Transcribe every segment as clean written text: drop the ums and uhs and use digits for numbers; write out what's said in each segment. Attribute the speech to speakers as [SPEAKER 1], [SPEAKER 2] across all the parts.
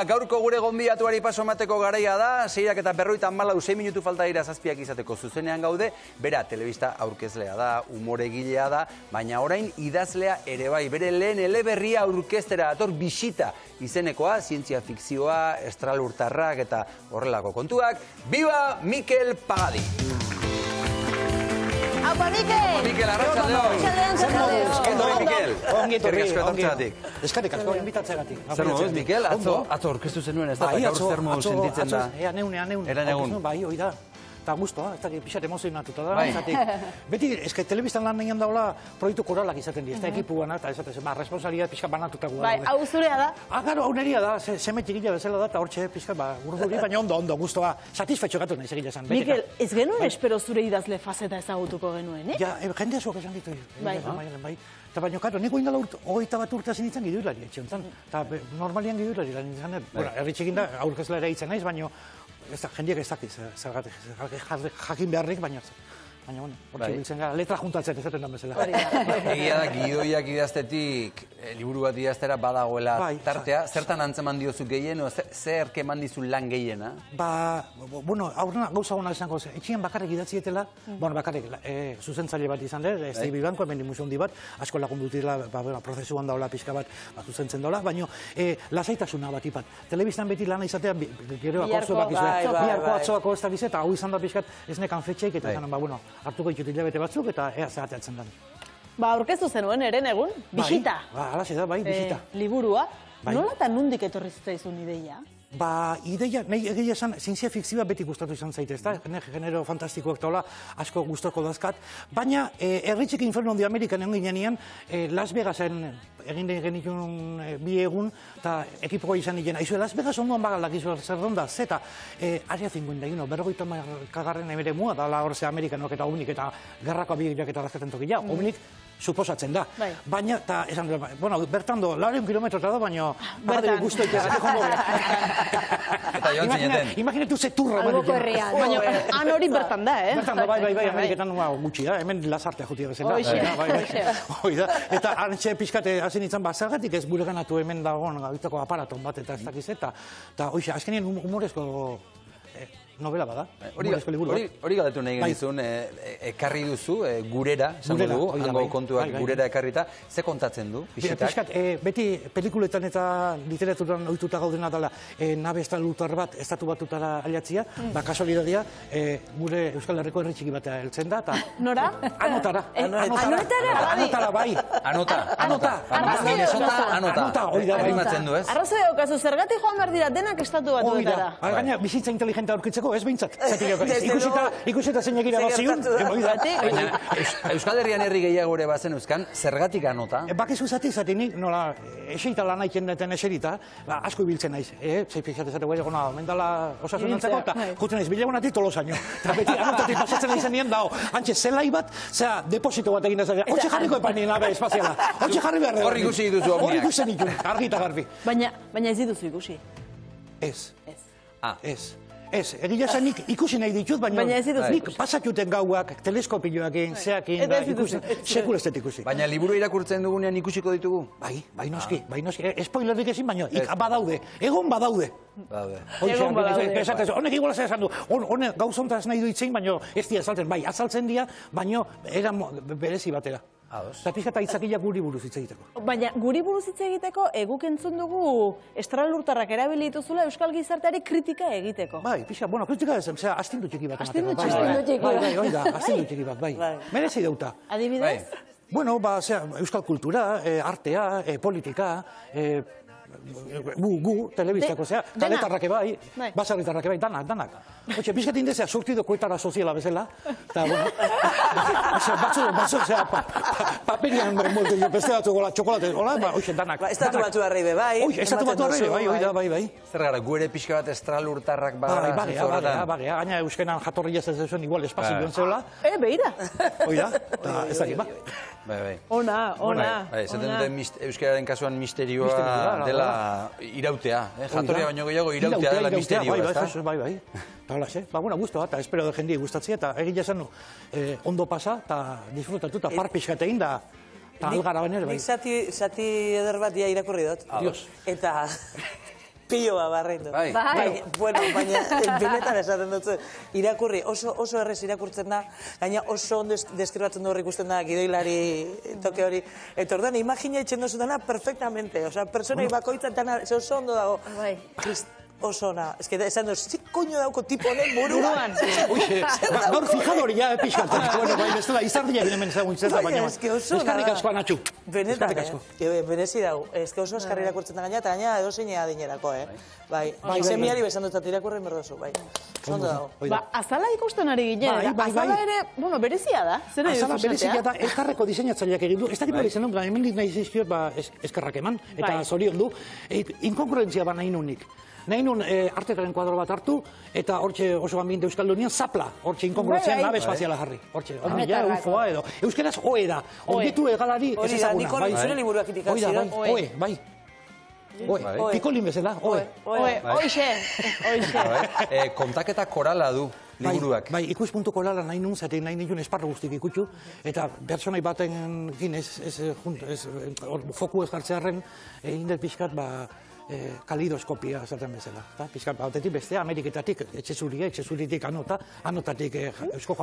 [SPEAKER 1] Gaurko gure gonbidatuari paso emateko garaia da, 6:54 minutu falta dira 7 izateko zuzenean gaude, bera telebista aurkezlea da, umoregilea da, baina orain idazlea ere bai, bere lehen eleberria aurkeztera dator Bisita izenekoa, zientzia fikzioa, estralurtarrak eta horrelako kontuak. Viva Mikel Pagadi!
[SPEAKER 2] Apa, Mikel!
[SPEAKER 1] Mikel, arratsaldeon! Mikel,
[SPEAKER 3] eskerrik asko inbitatzeagatik.
[SPEAKER 1] Zer moduz, Mikel? Atzo aurkeztu zenuen, ez da? Gaur zer moduz sentitzen da?
[SPEAKER 3] Neun. Bai, hoi da. Eta guztua, ez da, pixat emozionatuta da. Beti, eske, telebistan lan nahian daula proiektu koralak izaten di, ez da ekipuana, eta esaten, responsabilidad pixka banatuta guan.
[SPEAKER 2] Bai, hau zurea da?
[SPEAKER 3] Gero, hau neria da, semetikila bezala da, eta hortxe pixka, urduri, baina ondo, guztua, satisfetxo gatu nahi segila esan.
[SPEAKER 2] Mikel, ez genuen espero zure idazle fazeta ezagutuko genuen,
[SPEAKER 3] Ja, jende azuak esan ditu. Bai. Eta baina, karo, niko indala 21 urte hasi nintzen gidoilari, etxiontan. Eta normalian gidoilari lan nintzen, erritxekin da, aurkezlera hitzen naiz, baina jendeak ez dakiz, jakin beharrik, baina bueno, hortxe biltzen gara, letra juntatzen ezaten da bezala.
[SPEAKER 1] Egia da, gidoiak idaztetik, liburu bat idaztera badagoela tartea, zertan antzeman diozu gehien, zer keman dizu lan gehiena?
[SPEAKER 3] Bueno, aurrena gauza hona esango, etxien bakarrik idatzietela, bueno, bakarrik zuzentzaile bat izan dut, Stevie Banko, hemen museo handi bat, asko lagundu dutela, prozesuan daula pixka bat zuzentzen daula, baina lasaitasuna bat ipat. Telebistan beti lana izatea, biharko atzoako ez da bizeta, hau izan da pixkat ez nekan fetxeik, eta bueno, hartuko ditut hilabete batzuk eta ea zehateatzen den.
[SPEAKER 2] Aurkeztu zenuen eren egun, Bisita.
[SPEAKER 3] Alaxe da, bai, Bisita.
[SPEAKER 2] Liburua. Nola eta nondik etorri zitzaizun ideia?
[SPEAKER 3] Ideia, nahi egia esan, zientzia fikzioa beti gustatu izan zaite, ez da? Genero fantastikoak taula asko gustoko dazkat. Baina, Erritxek Inferno de Amerikan egon ginean, Las Vegasen egin genitun bi egun, eta ekipoko izan nien. Aizu, Las Vegas ondoan bagalak izu zer ronda, zeta, Area 51, 50 emere mua, da la horze Amerikanok eta unik, eta gerrako abiak eta razketen tokia, unik, suposatzen da. Baina, eta esan dut, bueno, bertando, 100 kilometro da, baina, badatik guztu ikeratik ondo.
[SPEAKER 1] Eta joan zineten.
[SPEAKER 3] Imaginatu ze turra.
[SPEAKER 2] Alboko herrian. Baina, han hori bertan da,
[SPEAKER 3] Bertan da, bai, Ameriketan gutxi da, hemen lasartea jutia bezala. Hoi da, eta antxe pixkate hasi nintzen, zergatik ez gure ganatu hemen dagoen gabitako aparaton bat, eta ez dakiz eta, hoxe, azkenien humorezko novela bada, humorezko liburu.
[SPEAKER 1] Hori galdetu nahi genizun, ekarri duzu, gurera, esango dugu, hango kontuak gurera ekarrita, ze kontatzen du, Bisitak?
[SPEAKER 3] Piskat, beti pelikuletan eta literaturan ohituta gaudena dela nabe estralurtar bat estatu batutara aliatzia, kasualidadia, gure Euskal Herriko herri txiki bat heltzen da, eta...
[SPEAKER 2] Nora?
[SPEAKER 3] Anotara.
[SPEAKER 2] Anotara,
[SPEAKER 3] bai.
[SPEAKER 1] Anota, arrimatzen du, ez?
[SPEAKER 2] Arrazoi daukazu, zergatik joan behar dira denak estatu batuetara.
[SPEAKER 3] Gaina, bizitza inteligente aurkitzeko, ez behintzat. Ikusita zein egira bat ziun.
[SPEAKER 1] Euskal Herrian herri gehiago ere bazen euskan, zergatik anota?
[SPEAKER 3] Bakizu zati, nik nola, eseita lan aiken deten eserita, asko ibiltzen naiz. Zei pixat ezate guai egona, mendala osasun antzeko, eta juten naiz, bilagunatik tolosaino. Eta beti anotatik pasatzen naizen nien dao, antxe zelai bat, zera, deposito bat egin ezagea. Hortxe jarriko epan nien nabe espaziala. Hortxe jarri behar.
[SPEAKER 1] Horri ikusi dituzu omniak.
[SPEAKER 3] Horri ikusi ditun, argi eta garbi.
[SPEAKER 2] Baina ez dituzu ikusi?
[SPEAKER 3] Ez, egia esan nik ikusi nahi ditut, baina nik pasatuten gauak, teleskopioakin, zeakin, sekul ez dut ikusi.
[SPEAKER 1] Baina liburu irakurtzen dugunean ikusiko ditugu?
[SPEAKER 3] Bai noski. Spoilerrik ezin, baina badaude, egon badaude. Honek iguala zer esan du, honek gauzontaz nahi duitzen, baina ez dira azaltzen, bai, azaltzen dira, baina era berezi batera. Eta pixka itzakilak guri buruz hitz egiteko.
[SPEAKER 2] Baina guri buruz hitz egiteko, eguk entzun dugu estralurtarrak erabili dituzula Euskal Gizarteari kritika egiteko.
[SPEAKER 3] Bai, pixka, bueno, kritika ez, astindu txiki bat.
[SPEAKER 2] Astindu txiki
[SPEAKER 3] bat, bai. Merezi dauta.
[SPEAKER 2] Adibidez?
[SPEAKER 3] Bueno, euskal kultura, artea, politika, gu, telebistako, taletarrake bai, basarritarrake bai, danak. Oche, bizkat indezea sortido koetara soziala bezala, eta, bueno, batzu, paperian molde jo, beste batzu gola, txokolate, hola, oixe, danak.
[SPEAKER 4] Estatu batu arreibe, bai.
[SPEAKER 3] Estatu batu arreibe, bai.
[SPEAKER 1] Zer gara, gu ere pixka bat estralurtarrak
[SPEAKER 3] bagara, gaina euskenan jatorri ez zuen igual espazioen zeola.
[SPEAKER 2] Beira.
[SPEAKER 3] Oida, eta ez dakit, ba.
[SPEAKER 2] Ona.
[SPEAKER 1] Zaten dute euskararen kasuan misterioa dela irautea. Jatorria baino gehiago irautea dela misterioa, ez da?
[SPEAKER 3] Bai. Eta hola, bueno, guztua, eta espero da jendia gustatzea, eta egila zen ondo pasa, eta disfrutatu, eta parpixkat egin da, eta algara baina ere, bai.
[SPEAKER 4] Nik zati eder bat irakurri dut.
[SPEAKER 3] Dios.
[SPEAKER 4] Eta Pilo barrein.
[SPEAKER 1] Bai.
[SPEAKER 4] Bueno, baina benetan esaten dut, irakurri, oso errez irakurtzen da, gaina oso ondo deskribatzen du hor ikusten da gidoilari toke hori. Eta orduan, imagina itxen dozu dana perfectamente, osea, personai bakoitzan dana, oso ondo dago. Oso ona, ez que esan dut, zik koño dauko tipo honen buruan.
[SPEAKER 3] Gaur fijadori ja pixkat. Bueno, bai, bestela, izardiak hemen zagun zeta, baina. Eskarrik asko, Anatxu.
[SPEAKER 4] Benetan, benezi dago. Ez que oso eskarri irakurtzen da gaina, eta gaina edo zein adinerako, Bai, semiari besan dut irakurren berdozu, bai. Ondo dago.
[SPEAKER 2] Azala ikusten ari ginen, azala ere, bueno, berezia da.
[SPEAKER 3] Azala berezia da, elkarreko diseinatzaileak egin du. Ez dakit hori zen dut, hemen dit nahi zizkiot, eskerrak eman, eta zorion du. Inkonkurrentzia ba nahi nunik. Nahi nun artetaren kuadro bat hartu, eta hortxe oso ambiente euskaldunian zapla, hortxe inkongruentzian nabe espaziala jarri. Hortxe, omnia, ufoa edo. Euskeraz oe da, objektu egalari ez ezaguna.
[SPEAKER 4] Hori da, zure liburuak itikak ziren.
[SPEAKER 3] Oe, bai. Oe, pikolin bezala, oe.
[SPEAKER 2] Oixe.
[SPEAKER 1] Kontaketa korala du liburuak.
[SPEAKER 3] Bai, ikuspuntu korala nahi nun, zaten nahi nituen esparru guztik ikutxu, eta personai baten gin foku ez jartzearen, indel pixkat, kalidoskopia esaten bezala. Pizkat batetik beste Ameriketatik etxezuritik anotatik Eusko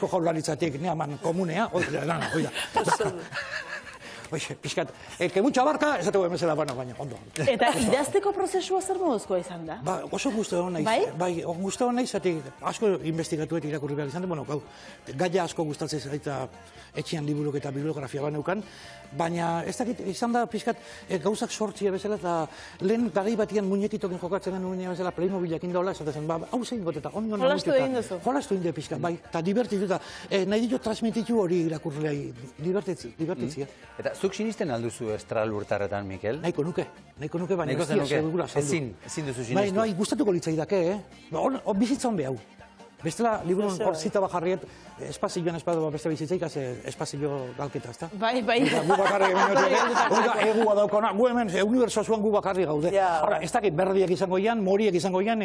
[SPEAKER 3] Jaurlaritzatik neaman komunea, lana, oida. Pizkat, que mucha barka, esatu bezala baina, ondo.
[SPEAKER 2] Eta idazteko prozesua zer moduzkoa izan da?
[SPEAKER 3] Oso guztu naiz. Bai, guztu naiz, asko investigatu eta irakurri behar izan da, bueno, gaia asko gustatzen zaita etxean liburuk eta bibliografia baneukan, baina ez dakit, izan da pizkat gauzak sortzia bezala, eta lehen garai batian muñekitokin jokatzen genuen bezala, Playmobilak indola, esaten hau zein goteta, ondo
[SPEAKER 2] jolastu egin duzu.
[SPEAKER 3] Jolastu egin pizkat, bai, eta divertitu, nahi ditu transmititu hori irakurrelei, divertitzia.
[SPEAKER 1] Eta zuk sinisten alduzu estralurtarretan, Mikel?
[SPEAKER 3] Nahiko nuke, baina ez dira segura saldu.
[SPEAKER 1] Ezin duzu sinestu.
[SPEAKER 3] Bai, nahi, gustatuko litzaidak, bizitza hon behau. Bestela, liburun hor zita bajarriet, espazioan espadua beste bizitzaik, espazio galketa, ezta?
[SPEAKER 2] Bai.
[SPEAKER 3] Gu bakarri egua daukona, gu hemen, unibertsoa zuan gu bakarri gaude. Hora, ez dakit berdiak izango ian, moriek izango ian,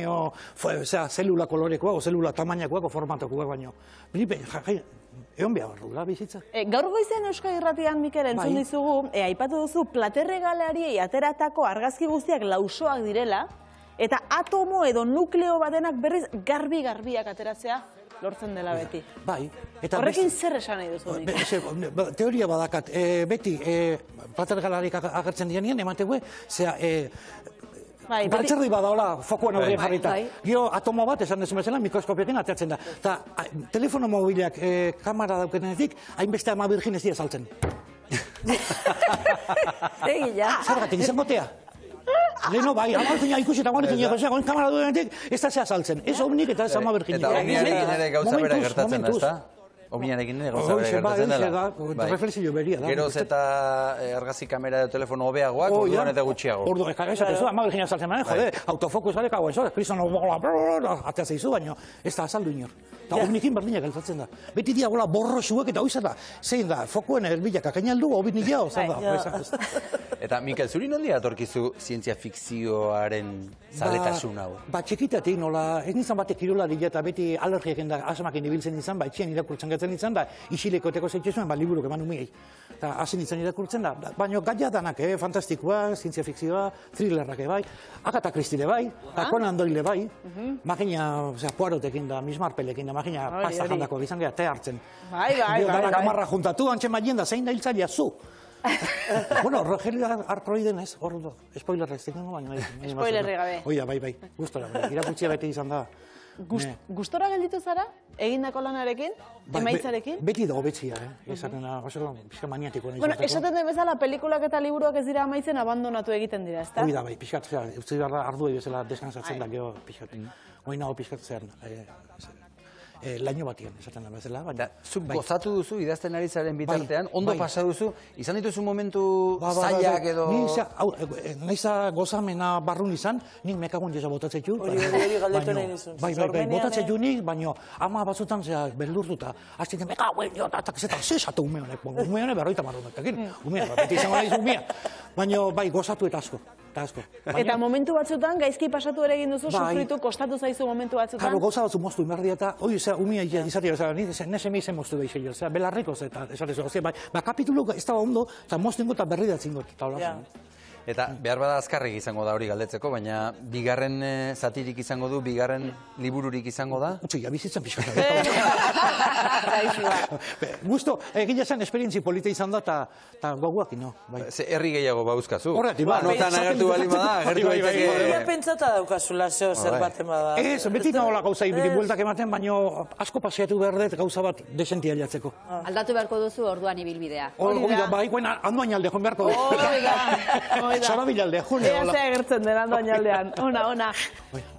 [SPEAKER 3] zelula kolorekoa, o zelula tamainakoak, o formatokoak baino. Egon behar rula bizitza.
[SPEAKER 2] Gaur goizean Euskal Irratian, Mikel, entzun dizugu, aipatu duzu, platerregaleari ateratako argazki guztiak lausoak direla, eta atomo edo nukleo batenak berriz garbi-garbiak ateratzea lortzen dela beti.
[SPEAKER 3] Bai.
[SPEAKER 2] Horrekin zer esan nahi duzu?
[SPEAKER 3] Teoria badakat. Beti, platerregalearik agertzen dianean, emategue, baltzerdi badaola fokuan aurrien jarrita. Gio atomo bat, esan dezu bezala, mikroskopioekin ateratzen da. Eta telefono mobilak kamera daukenetik, hainbeste ama birgin ez dira saltzen. Zergatik, izan gotea. Leheno, bai, amarkina ikusi eta amarkina ikusi, kamera duenetik, ez da zea saltzen. Ez omnik eta ez ama birgin.
[SPEAKER 1] Eta omniarekin ere gauza bera gertatzen da, ezta? Omniarekin ere gauza bera gertatzen dela.
[SPEAKER 3] Reflexio beria da.
[SPEAKER 1] Geroz eta argazki kamera edo telefono hobeagoak, orduan eta gutxiago.
[SPEAKER 3] Orduan, esatezu, ama birgina saltzen baina, jode, autofokus gale kagoen zo, kristono atea zeizu, baina ez da azaldu inor. Eta omnikin berdinak gertatzen da. Beti diagola borro zuek eta hoizat da, zein da, fokuen erbilak akainaldu, hobit nila, zer da.
[SPEAKER 1] Eta, Mikel, zuri nondi atorkizu zientzia fikzioaren zaletasun hau?
[SPEAKER 3] Txikitatik, nola, ez nintzen batek kirolari eta beti alergiak da asmakin ibiltzen nintzen, etxean irakurtzen gatzen nintzen, da isilekoteko zeitzezuen, liburuk eman umiei. Eta hasi nintzen irakurtzen da, baina gaia danak, fantastikoa, zientzia fikzioa, thrillerrak bai, Agatha Christie bai, Conan Doyle bai, makina, Poirotekin da, Miss Marplekin da, makina pasta jandakoak izan gara, te hartzen.
[SPEAKER 2] Bai.
[SPEAKER 3] Dara kamarra juntatu, antxe magien da, zein da hiltzaria zu. Bueno, Rogelio Artroiden ez, hor spoilerra ez tekingo, baina...
[SPEAKER 2] Spoilerri gabe.
[SPEAKER 3] Oia, bai, gustora, irakurtzia beti izan da.
[SPEAKER 2] Gustora gelditu zara, egindako lanarekin, emaitzarekin?
[SPEAKER 3] Beti da hobetzia, esaten da, oso pixka maniatikoa nahi.
[SPEAKER 2] Bueno, esaten den bezala, pelikulak eta liburuak ez dira amaitzen abandonatu egiten dira, ezta?
[SPEAKER 3] Hoi da, bai, pixkat, utzi barra arduei bezala deskansatzen da, geho pixkat. Hoi nago pixkat zean, laino batien, esaten da bezala.
[SPEAKER 1] Zuk gozatu duzu, idazten ari zaren bitartean, ondo pasa duzu, izan dituzu momentu zailak edo...
[SPEAKER 3] Naiza gozamena barrun izan, nik mekagun jeza botatzetxu.
[SPEAKER 4] Hori galdetu nahi nizun.
[SPEAKER 3] Bai, botatzetxu nik, baina ama batzutan beldurtuta. Azten, mekaguen jo, eta zesatu ume honek, ume honek berroita marronek, ume honek, beti izango nahiz umea. Baina, bai, gozatu eta asko.
[SPEAKER 2] Eta momentu batzutan, gaizki pasatu ere egin duzu, sufritu, kostatu zaizu momentu batzutan?
[SPEAKER 3] Karo, gauza batzu moztu inberdia eta, oi, umia izatea, nese meizen moztu behizio, belarrikoz eta, esatez, kapitulu ez da ondo, eta moztu ingo eta berri datzingo, eta hola.
[SPEAKER 1] Eta behar bada azkarrik izango da hori galdetzeko, baina bigarren zatirik izango du, bigarren libururik izango da?
[SPEAKER 3] Utsu, ja bizitzen pixka. Gusto, egia zen esperientzi polita izan da, eta goguak ino.
[SPEAKER 1] Herri gehiago bauzkazu.
[SPEAKER 3] Horretik, ba.
[SPEAKER 1] Notan agertu bali bada, agertu daiteke.
[SPEAKER 4] Bai, pentsata daukazula zeo zer baten bada.
[SPEAKER 3] Ez, beti nagola gauza ibili bueltak ematen, baina asko paseatu behar dut gauza bat desentia jatzeko.
[SPEAKER 5] Aldatu beharko duzu orduan ibilbidea.
[SPEAKER 3] Hori da, bai, guen andoain alde, joan beharko dut.
[SPEAKER 2] Hoi da.
[SPEAKER 3] Zara bilalde, june,
[SPEAKER 2] Ea
[SPEAKER 3] hola.
[SPEAKER 2] ze agertzen den andoain aldean. Ona.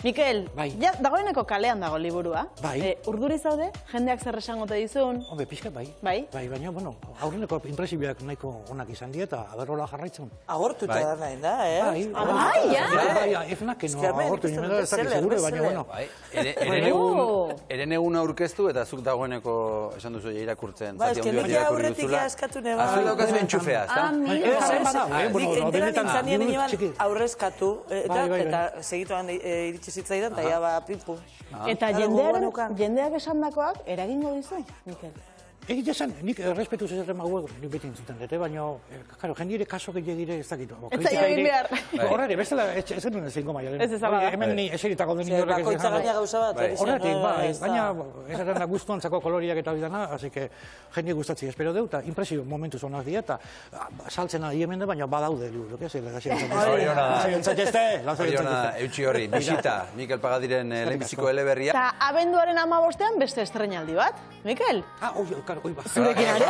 [SPEAKER 2] Mikel,
[SPEAKER 3] Bai.
[SPEAKER 2] ja, dagoeneko kalean dago liburua.
[SPEAKER 3] Bai.
[SPEAKER 2] Urduri zaude, jendeak zer esangote dizun.
[SPEAKER 3] Hombre, pixka, bai.
[SPEAKER 2] Bai?
[SPEAKER 3] Bai, baina, bueno, aurreneko impresibiak nahiko onak izan die, eta aberola jarraitzen.
[SPEAKER 4] Agortuta da nahi da,
[SPEAKER 3] Bai,
[SPEAKER 2] Bai, ja?
[SPEAKER 3] bai, efnak, no,
[SPEAKER 4] Eskermen,
[SPEAKER 3] agortu
[SPEAKER 4] ikusten
[SPEAKER 3] nire,
[SPEAKER 4] dut,
[SPEAKER 3] ez dakit
[SPEAKER 4] bestseller,
[SPEAKER 3] segure, baina,
[SPEAKER 4] bestseller.
[SPEAKER 3] bueno.
[SPEAKER 1] Bai, herenegun aurkeztu eta zuk dagoeneko esan duzu irakurtzen.
[SPEAKER 4] Ba, eske nik aurretik eskatu neba.
[SPEAKER 1] Azul daukazu entxufea, ezta?
[SPEAKER 3] Benetan,
[SPEAKER 4] aurrezkatu,
[SPEAKER 3] Bai.
[SPEAKER 4] eta segituan iritsi zitzaidan, eta ja, pipu.
[SPEAKER 2] Eta jendeak esandakoak eragingo dizu, Mikel.
[SPEAKER 3] Egitea zen, nik errespetu zezaten maguek beti entzuten dute, baina, karo, jendire kaso gehiago dire ez dakit.
[SPEAKER 2] Ez zaio egin behar.
[SPEAKER 3] Horreri, bestela, ez genuen ez zingo maia.
[SPEAKER 2] Ez ezala da.
[SPEAKER 3] Hemen ni eseritako den inorek ez
[SPEAKER 4] Bakoitza gaina gauza bat.
[SPEAKER 3] Horretik, bai, baina esaten da guztuan zako koloriak eta bidana, así que jende gustatzi espero deu, eta impresio momentu zonak dira, eta saltzen ari hemen da, baina badaude liburu, ez?
[SPEAKER 1] Eutxi horri, bisita, Mikel Pagadiren lehenbiziko eleberria.
[SPEAKER 2] Eta abenduaren 15ean beste estrenaldi bat, Mikel?
[SPEAKER 3] Oi, ba.
[SPEAKER 2] Zurekin ari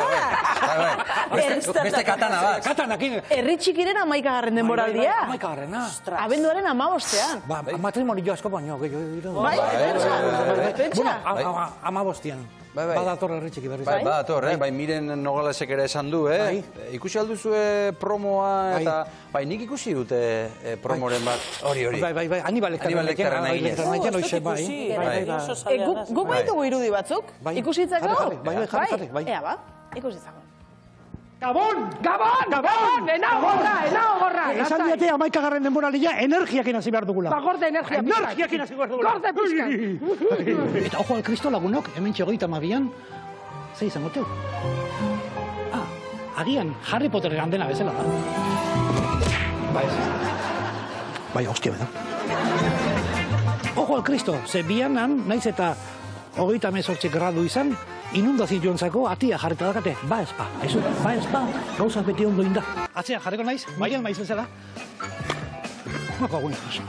[SPEAKER 1] Beste katana bat.
[SPEAKER 3] Katanak,
[SPEAKER 2] Herri txikiren 11. denboraldia.
[SPEAKER 3] 11.
[SPEAKER 2] Abenduaren 15ean.
[SPEAKER 3] Ba, matrimonio asko baino, gehiago.
[SPEAKER 2] Bai, pentsa.
[SPEAKER 3] Amabostian.
[SPEAKER 1] Bai.
[SPEAKER 3] Badator herritxiki berriz.
[SPEAKER 1] Bai, badator, bai, Miren Nogalesek ere esan du, Ikusi alduzue promoa eta, bai, nik ikusi dute promoren bat, hori.
[SPEAKER 3] Bai, Anibal Lektarren egin.
[SPEAKER 2] Guk baitugu irudi batzuk, ikusitzako?
[SPEAKER 3] Bai.
[SPEAKER 2] Ea ba, ikusitzako.
[SPEAKER 6] Gabon! Enao gorra!
[SPEAKER 3] Esan diate 11. denboralia energiakin hasi behar dugula.
[SPEAKER 6] Ba, gorde energia pizkat.
[SPEAKER 3] Energiakin hasi behar dugula.
[SPEAKER 6] Gorde pizkat.
[SPEAKER 3] Eta ojo al Kristo lagunok, hemen txogeita mabian, ze izango teu? Agian, Harry Potter gandena bezala da. Bai, hostia, beda. Ojo al Kristo, ze bianan, naiz eta 38 gradu izan, inundazioentzako atia jarrita dakate, ba espa, gauzak beti ondo inda. Atzea jarriko naiz, baian naiz bezala. Mako aguen jaso.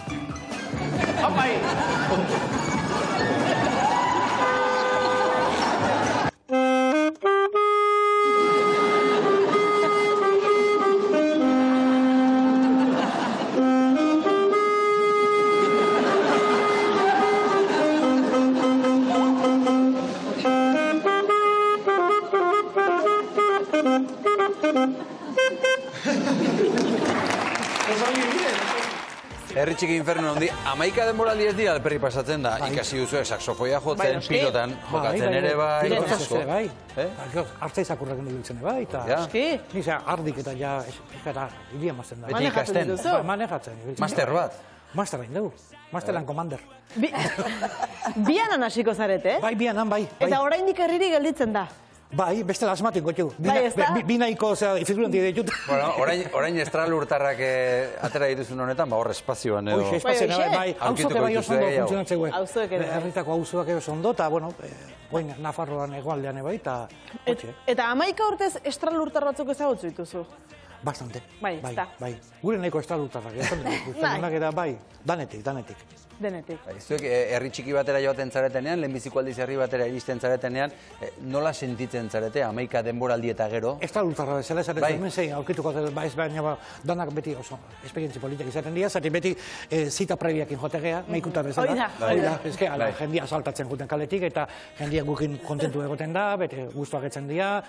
[SPEAKER 3] Apai!
[SPEAKER 1] Herri txiki infernu handi, 11 denboraldi ez dira alperri pasatzen da, ikasi duzu saxofoia jotzen, pilotan, jokatzen ere bai.
[SPEAKER 3] Artzai zakurrekin dubiltzen bai, eta nisa ardik eta ja, eta idia mazten da.
[SPEAKER 1] Beti ikasten.
[SPEAKER 3] Manejatzen.
[SPEAKER 1] Master bat.
[SPEAKER 3] Master bain dugu, Master and Commander.
[SPEAKER 2] Bianan hasiko zarete,
[SPEAKER 3] Bai, bianan, bai.
[SPEAKER 2] Eta oraindik herriri gelditzen da.
[SPEAKER 3] Bai, bestela asmatik gotxu.
[SPEAKER 2] Bai, ezta?
[SPEAKER 3] Binaiko, figuranti ditut.
[SPEAKER 1] Bueno, orain estralurtarrak atera dituzun honetan, ba hor espazioan edo.
[SPEAKER 3] Espazioan, bai, hauzoke bai oso ondo funtzionatzeu.
[SPEAKER 2] Hauzoek ere.
[SPEAKER 3] Herritako hauzoak oso ondo, eta, bueno, goin Nafarroan egoaldean bai, eta...
[SPEAKER 2] Eta 11 urtez estralurtar batzuk ezagutzu dituzu.
[SPEAKER 3] Bastante.
[SPEAKER 2] Bai, ezta.
[SPEAKER 3] Bai, gure nahiko estralurtarrak, bai, danetik.
[SPEAKER 2] Denetik.
[SPEAKER 1] Zuek herri txiki batera joaten zaretenean, lehenbiziko aldiz herri batera iristen zaretenean, nola sentitzen zarete, 11 denboraldi eta gero?
[SPEAKER 3] Estralurtarra bezala, hemen zein aurkituko ez baina danak beti oso esperientzi politik izaten dira, zati beti zita prebiakin jotegea, meikuta bezala. Oida, eske, jendia saltatzen guten kaletik, eta jendia gukin kontentu egoten da, bete guztuak etzen dira,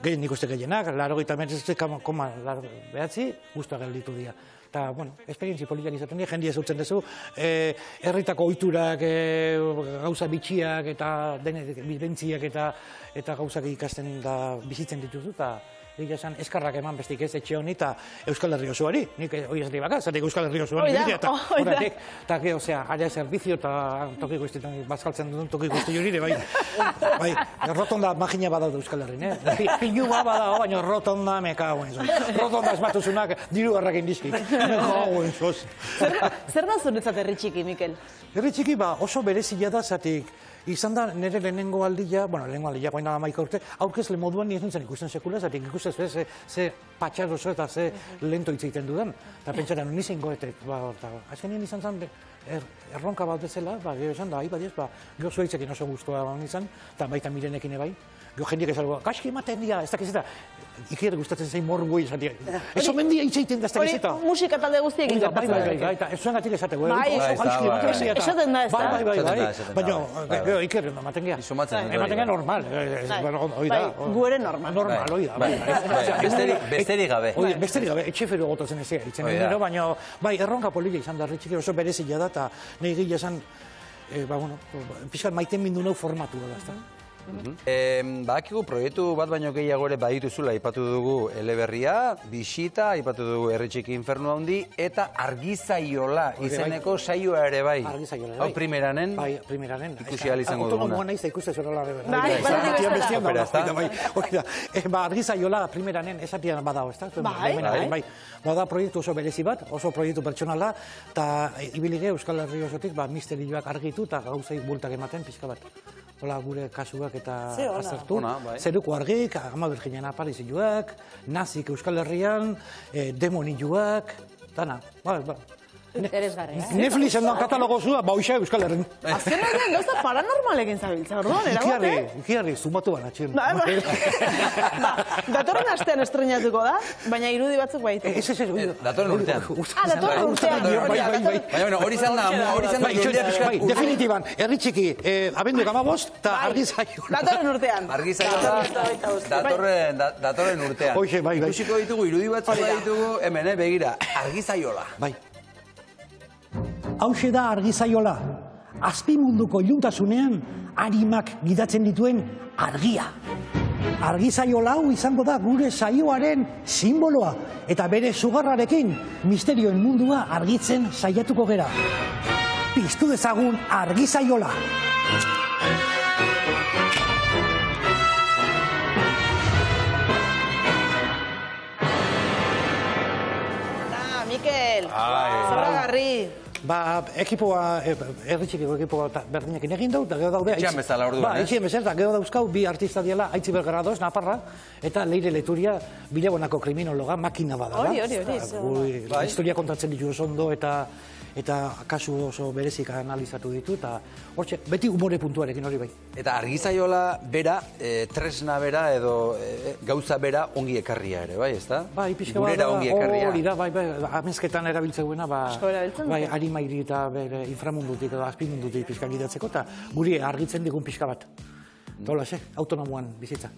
[SPEAKER 3] gehien ikuste gehienak, 89,9, guztuak gelditu dira. Eta, bueno, esperientzi politiak izaten dira, jendia zautzen duzu, herritako ohiturak, gauza bitxiak eta bibentziak eta gauzak ikasten da bizitzen dituzu, egia esan, eskarrak eman bestik ez etxe honi eta Euskal Herri osoari. Nik hori ez dira zatik Euskal Herri osoari. Eta gero, área servizio eta toki guztietan bazkaltzen duen toki guzti jurire, bai, rotonda magina badaude Euskal Herrin, pilu badao, baina rotonda mekauen. Rotonda esmatuzunak diru harrakin dizkik. Mekauen, zoz.
[SPEAKER 2] Zer da zuretzat herri txiki, Mikel?
[SPEAKER 3] Herri txiki oso berezia da zatik. Izan da, nire lehenengo aldia, guain da maika urte, aurkezle moduan nire zen ikusten sekula, zatik ikusten ze patxaroso eta ze lento hitz egiten dudan. Eta pentsaren, nizien goetek, azken nien izan zen, erronka bat bezala, gero esan da, gero zuaitzekin oso guztua izan, eta baita mirenekin ebai. Gero jendiek esalgo, kaski ematen dira, ez dakizeta, ikier gustatzen zein morgu izatea. Ez omen dia hitz egiten da, ez dakizeta.
[SPEAKER 2] Hori musika talde guztiekin gertatzen.
[SPEAKER 3] Bai, eta ez zuen gatik esateko.
[SPEAKER 2] Esaten da ez da.
[SPEAKER 3] Baina, iker ematen gea. Ematen gea normal.
[SPEAKER 2] Gu ere normal.
[SPEAKER 3] Normal, hoi da.
[SPEAKER 1] Besterik gabe.
[SPEAKER 3] Besterik gabe, etxefero gotatzen ez egiten. Baina, bai, erronka polilla izan da, ritxiki oso berezila da, eta nahi gila esan, pixkat maiten mindu nau formatu da, ezta?
[SPEAKER 1] Badakigu proiektu bat baino gehiago ere badituzula, aipatu dugu Eleberria, Bisita, aipatu dugu Herri Txiki Infernu Handi, eta Argizaiola izeneko saioa ere bai.
[SPEAKER 3] Argizaiola, bai.
[SPEAKER 1] Hau primeranen,
[SPEAKER 3] Bai, primeranen.
[SPEAKER 1] ikusi ahal izango duguna.
[SPEAKER 3] Autonomoa nahiz da ikuste zorola.
[SPEAKER 2] Bai,
[SPEAKER 3] Argizaiola primeranen esatian badao, ez da?
[SPEAKER 2] Bai.
[SPEAKER 3] Bada proiektu oso berezi bat, oso proiektu pertsonala, eta ibilige Euskal Herri osotik misterioak argitu eta gauzei bultak ematen pixka bat. Hola, gure kasuak eta aztertu. Zeruko argik, Ama Birjinen aparizioak, nazik Euskal Herrian, demonioak, dana.
[SPEAKER 5] Interesgarria.
[SPEAKER 3] Netflixen da katalogo zua, hoxe Euskal Herrin.
[SPEAKER 2] Azken horrean gauza paranormalekin zabiltza, orduan, erabat,
[SPEAKER 3] Ikiarri, zumatu baina txin.
[SPEAKER 2] Datorren astean estrenatuko da, baina irudi batzuk baitu.
[SPEAKER 1] Datorren urtean.
[SPEAKER 2] Datorren urtean.
[SPEAKER 1] Baina hori izan da,
[SPEAKER 3] definitiban, Herri Txiki, abendu 15 eta Argizaiola.
[SPEAKER 2] Datorren urtean.
[SPEAKER 1] Argizaiola datorren urtean.
[SPEAKER 3] Hoxe, bai.
[SPEAKER 1] Ikusiko ditugu, irudi batzuk ditugu, hemen, begira, Argizaiola.
[SPEAKER 3] Bai. Hauxe da Argizaiola, azpimunduko iluntasunean arimak gidatzen dituen argia. Argizaiola hau izango da gure saioaren simboloa, eta bere sugarrarekin misterioen mundua argitzen saiatuko gera. Piztu dezagun Argizaiola!
[SPEAKER 2] Mikel, zoragarri.
[SPEAKER 3] Ekipoa, Herri Txikiko ekipoa berdinekin egin dut, eta gero daude...
[SPEAKER 1] Itxean bezala orduan,
[SPEAKER 3] Itxean bezala, eta gero dauzkau bi artista diela, Aitzi Belgranadoz, Naparra, eta Leire Leturia, Bilabonako kriminologa, makina badala.
[SPEAKER 2] Hori.
[SPEAKER 3] Historia kontatzen ditu oso ondo, eta kasu oso berezik analizatu ditu, eta hortxe, beti umore puntuarekin hori bai.
[SPEAKER 1] Eta Argizaiola bera, tresna bera edo gauza bera ongi ekarria ere, bai, ezta?
[SPEAKER 3] Bai, pixka bat
[SPEAKER 1] Gurera ongi ekarria.
[SPEAKER 3] hori da, bai, amezketan erabiltzeuena, bai, arimairi eta bere inframundutik edo azpimundutik pixka gidatzeko, eta guri argitzen digun pixka bat. Tola, autonomoan bizitza.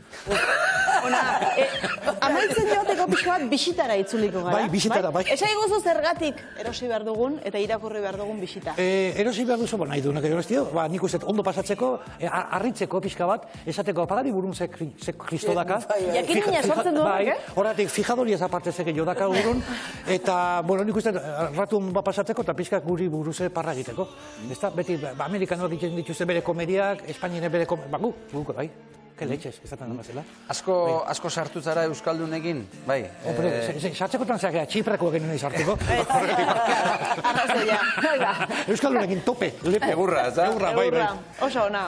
[SPEAKER 2] Amaitzen joateko pixka bat bisitara itzuliko gara.
[SPEAKER 3] Bai, bisitara, bai.
[SPEAKER 2] Esa iguzu zergatik erosi behar dugun eta irakurri behar dugun bisita.
[SPEAKER 3] Erosi behar duzu, nahi duenak erostio, nik uste ondo pasatzeko, harritzeko pixka bat, esateko apagari burun ze kristo daka.
[SPEAKER 2] Jakin nina sortzen duenak,
[SPEAKER 3] Horatik, fijadoriaz apartezeke jo daka burun, eta, nik uste ratu ondo pasatzeko, eta pixka guri buruze parra egiteko. Beti, Amerikanoak egiten dituzte bere komediak, Espainien bere komediak, guk, bai. Ke leitxez, ez da mazela.
[SPEAKER 1] Asko sartu zara Euskaldunekin, bai?
[SPEAKER 3] Sartzekotan zeak, txiprako egin nahi sartuko.
[SPEAKER 2] Arrazoia.
[SPEAKER 3] Euskaldunekin tope, lepe.
[SPEAKER 1] Egurra, ez da?
[SPEAKER 3] Egurra, bai.
[SPEAKER 2] Oso ona.